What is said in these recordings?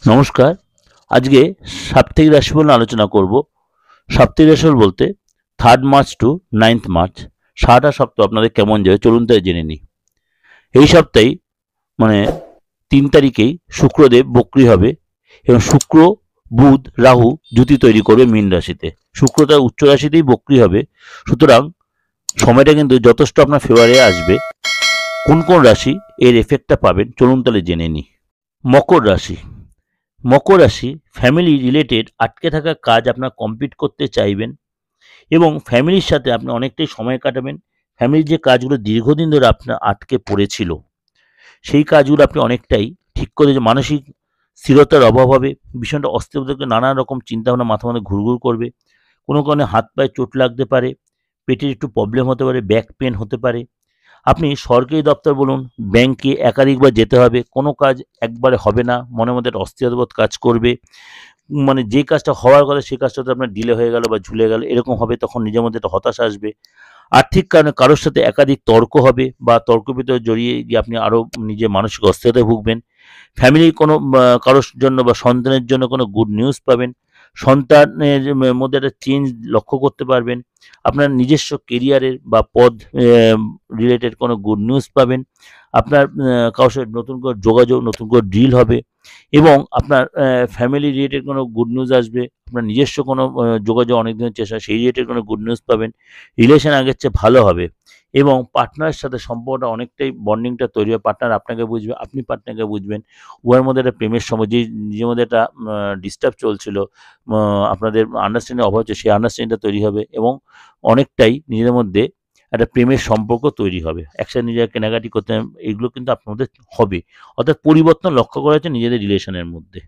নমস্কার। আজকে সাপ্তাহিক রাশিফল নিয়ে আলোচনা করব। সাপ্তাহিক রাশিফল বলতে 3rd March two 9th March সারাটা সপ্তাহ আপনাদের কেমন যাবে চলুন তাই জেনে নিই। এই সপ্তাহে মানে 3 তারিখেই শুক্রদেব বক্রী হবে এবং শুক্র বুধ রাহু জুতি তৈরি করবে মীন রাশিতে। শুক্র তার উচ্চ রাশিতেই বক্রী হবে, সুতরাং সময়টা কিন্তু যথেষ্ট আপনার ফেভারে আসবে। কোন কোন রাশি এর এফেক্টটা পাবেন চলুন তাহলে জেনে নিই। মকর রাশি। মকর রাশি ফ্যামিলি রিলেটেড আটকে থাকা কাজ আপনার কমপ্লিট করতে চাইবেন এবং ফ্যামিলির সাথে আপনি অনেকটাই সময় কাটাবেন। ফ্যামিলির যে কাজগুলো দীর্ঘদিন ধরে আপনার আটকে পড়েছিল সেই কাজগুলো আপনি অনেকটাই ঠিক করে, যে মানসিক স্থিরতার অভাব হবে, ভীষণটা অস্থিরতাকে নানা রকম চিন্তাভাবনা মাথা মধ্যে ঘুরঘুর করবে। কোনো কারণে হাত পায়ে চোট লাগতে পারে, পেটের একটু প্রবলেম হতে পারে, ব্যাক পেন হতে পারে। আপনি সরকারি দপ্তর বলুন, ব্যাংকে একাধিকবার যেতে হবে, কোনো কাজ একবারে হবে না, মনের মধ্যে একটা অস্থিরতাবোধ কাজ করবে। মানে যে কাজটা হওয়ার কথা সেই কাজটা তো আপনার ডিলে হয়ে গেল বা ঝুলে গেল, এরকম হবে। তখন নিজের মধ্যে একটা হতাশা আসবে। আর্থিক কারণে কারোর সাথে একাধিক তর্ক হবে বা তর্ক ভিতরে জড়িয়ে গিয়ে আপনি আরও নিজে মানসিক অস্থিরতায় ভুগবেন। ফ্যামিলির কোনো কারোর জন্য বা সন্তানের জন্য কোনো গুড নিউজ পাবেন। সন্তানের মধ্যে একটা চেঞ্জ লক্ষ্য করতে পারবেন। আপনার নিজস্ব কেরিয়ারের বা পদ রিলেটেড কোনো গুড নিউজ পাবেন। আপনার কারোর সাথে নতুন করে যোগাযোগ, নতুন করে ডিল হবে এবং আপনার ফ্যামিলি রিলেটেড কোনো গুড নিউজ আসবে। আপনার নিজস্ব কোনো যোগাযোগ অনেক দিনের চেষ্টা, সেই রিলেটেড কোনো গুড নিউজ পাবেন। রিলেশন আগের চেয়ে ভালো হবে এবং পার্টনারের সাথে সম্পর্কটা অনেকটাই বন্ডিংটা তৈরি হবে। পার্টনার আপনাকে বুঝবে, আপনি পার্টনারকে বুঝবেন। উভয়ের মধ্যে একটা প্রেমের সময়, যে নিজের মধ্যে একটা ডিস্টার্ব চলছিল, আপনাদের আন্ডারস্ট্যান্ডিং অভাব হচ্ছে, সেই আন্ডারস্ট্যান্ডিংটা তৈরি হবে এবং অনেকটাই নিজেদের মধ্যে একটা প্রেমের সম্পর্ক তৈরি হবে। একসাথে নিজেরা কেনাকাটি করতে, এগুলো কিন্তু আপনার মধ্যে হবে। অর্থাৎ পরিবর্তন লক্ষ্য করা হচ্ছে নিজেদের রিলেশনের মধ্যে।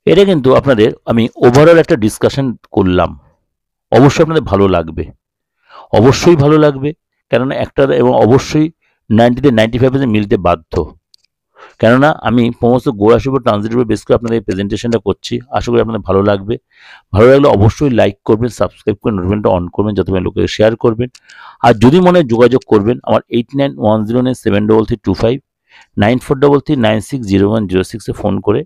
এটা কিন্তু আপনাদের আমি ওভারঅল একটা ডিসকাশন করলাম, অবশ্যই আপনাদের ভালো লাগবে, অবশ্যই ভালো লাগবে। কেননা একটা এবং অবশ্যই 90-95% মিলতে বাধ্য। কেননা আমি সমস্ত গোড়াশির উপর ট্রানজিটের উপর বেস করে আপনাদের এই প্রেজেন্টেশনটা করছি। আশা করি আপনাদের ভালো লাগবে। ভালো লাগলে অবশ্যই লাইক করবেন, সাবস্ক্রাইব করে নোটিফিকেশনটা অন করবেন, যত লোকে শেয়ার করবেন। আর যদি মনে হয় যোগাযোগ করবেন, আমার 8910973325 9433960106 ফোন করে,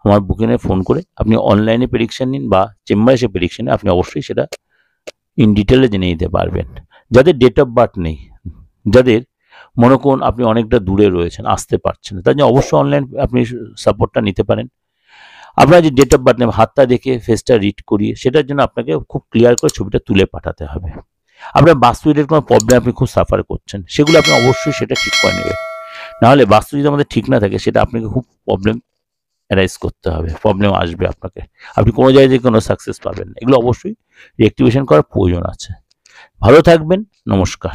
আমার বুকিংয়ে ফোন করে আপনি অনলাইনে প্রেডিকশন নিন বা চেম্বারে এসে প্রেডিকশন আপনি অবশ্যই সেটা ইন ডিটেলে জেনে নিতে পারবেন। যাদের ডেট অফ বার্থ নেই, যাদের মনে করুন আপনি অনেকটা দূরে রয়েছেন, আসতে পারছেন না, তার জন্য অবশ্যই অনলাইন আপনি সাপোর্টটা নিতে পারেন। আপনার যে ডেট অফ বার্থ নেই, হাতটা দেখে ফেসটা রিড করিয়ে সেটার জন্য আপনাকে খুব ক্লিয়ার করে ছবিটা তুলে পাঠাতে হবে। আপনার বাস্তু রিলেটেড কোনো প্রবলেম আপনি খুব সাফার করছেন, সেগুলো আপনি অবশ্যই সেটা ঠিক করে নেবেন। নাহলে বাস্তু যদি আমাদের ঠিক না থাকে, সেটা আপনাকে খুব প্রবলেম অ্যারাইজ করতে হবে, প্রবলেম আসবে আপনাকে, আপনি কোনো জায়গায় কোনো সাকসেস পাবেন না। এগুলো অবশ্যই রিঅ্যাক্টিভেশন করার প্রয়োজন আছে। ভালো থাকবেন, নমস্কার।